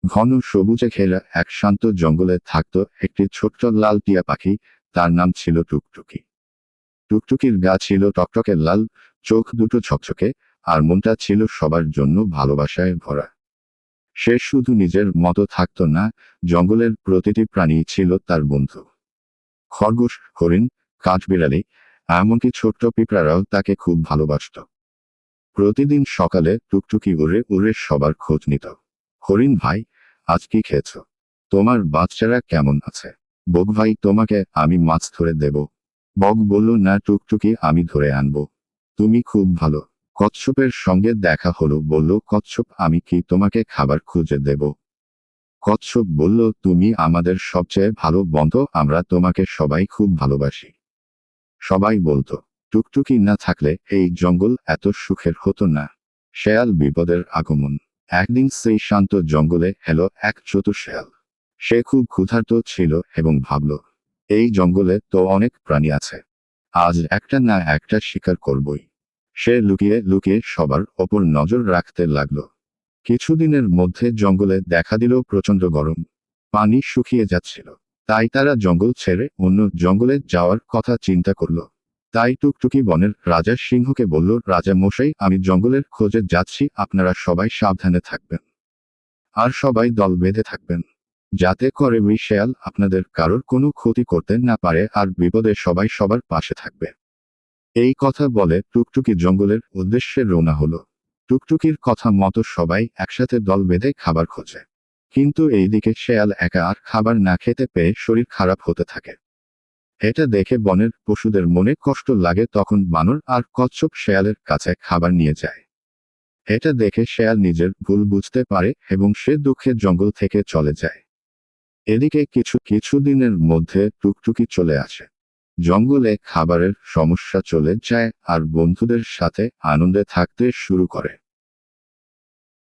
ঘন সবুজে ঘেরা এক শান্ত জঙ্গলে থাকত একটি ছোট্ট লাল টিয়া পাখি। তার নাম ছিল টুকটুকি। টুকটুকির গা ছিল টকটকে লাল, চোখ দুটো ঝকঝকে, আর মনটা ছিল সবার জন্য ভালোবাসায় ভরা। সে শুধু নিজের মতো থাকত না, জঙ্গলের প্রতিটি প্রাণী ছিল তার বন্ধু। খরগোশ, হরিণ, কাঠবিড়ালি, এমনকি ছোট্ট পিঁপড়ারাও তাকে খুব ভালোবাসত। প্রতিদিন সকালে টুকটুকি উড়ে উড়ে সবার খোঁজ নিত। হরিণ ভাই, আজ কি খেয়েছ? তোমার বাচ্চারা কেমন আছে? বক ভাই, তোমাকে আমি মাছ ধরে দেব। বক বলল, না টুকটুকি, আমি ধরে আনব। তুমি খুব ভালো। কচ্ছপের সঙ্গে দেখা হলো, বলল, কচ্ছপ, আমি কি তোমাকে খাবার খুঁজে দেব? কচ্ছপ বলল, তুমি আমাদের সবচেয়ে ভালো বন্ধু, আমরা তোমাকে সবাই খুব ভালোবাসি। সবাই বলতো, টুকটুকি না থাকলে এই জঙ্গল এত সুখের হতো না। শেয়াল বিপদের আগমন। একদিন সেই শান্ত জঙ্গলে এলো এক চতুর শেয়াল। সে খুব ক্ষুধার্ত ছিল এবং ভাবল, এই জঙ্গলে তো অনেক প্রাণী আছে, আজ একটা না একটা শিকার করবই। সে লুকিয়ে লুকিয়ে সবার ওপর নজর রাখতে লাগলো। কিছুদিনের মধ্যে জঙ্গলে দেখা দিল প্রচণ্ড গরম। পানি শুকিয়ে যাচ্ছিল। তাই তারা জঙ্গল ছেড়ে অন্য জঙ্গলে যাওয়ার কথা চিন্তা করল। তাই টুকটুকি বনের রাজা সিংহকে বলল, রাজা মশাই, আমি জঙ্গলের খোঁজে যাচ্ছি, আপনারা সবাই সাবধানে থাকবেন। আর সবাই দল বেঁধে থাকবেন, যাতে করে ওই শেয়াল আপনাদের কারোর কোনো ক্ষতি করতে না পারে, আর বিপদে সবাই সবার পাশে থাকবে। এই কথা বলে টুকটুকি জঙ্গলের উদ্দেশ্যে রওনা হলো। টুকটুকির কথা মতো সবাই একসাথে দল বেঁধে খাবার খোঁজে। কিন্তু এইদিকে শেয়াল একা আর খাবার না খেতে পেয়ে শরীর খারাপ হতে থাকে। এটা দেখে বনের পশুদের মনে কষ্ট লাগে। তখন বানর আর কচ্ছপ শেয়ালের কাছে খাবার নিয়ে যায়। এটা দেখে শেয়াল নিজের ভুল বুঝতে পারে এবং সে দুঃখে জঙ্গল থেকে চলে যায়। এদিকে কিছু দিনের মধ্যে টুকটুকি চলে আসে। জঙ্গলে খাবারের সমস্যা চলে যায় আর বন্ধুদের সাথে আনন্দে থাকতে শুরু করে।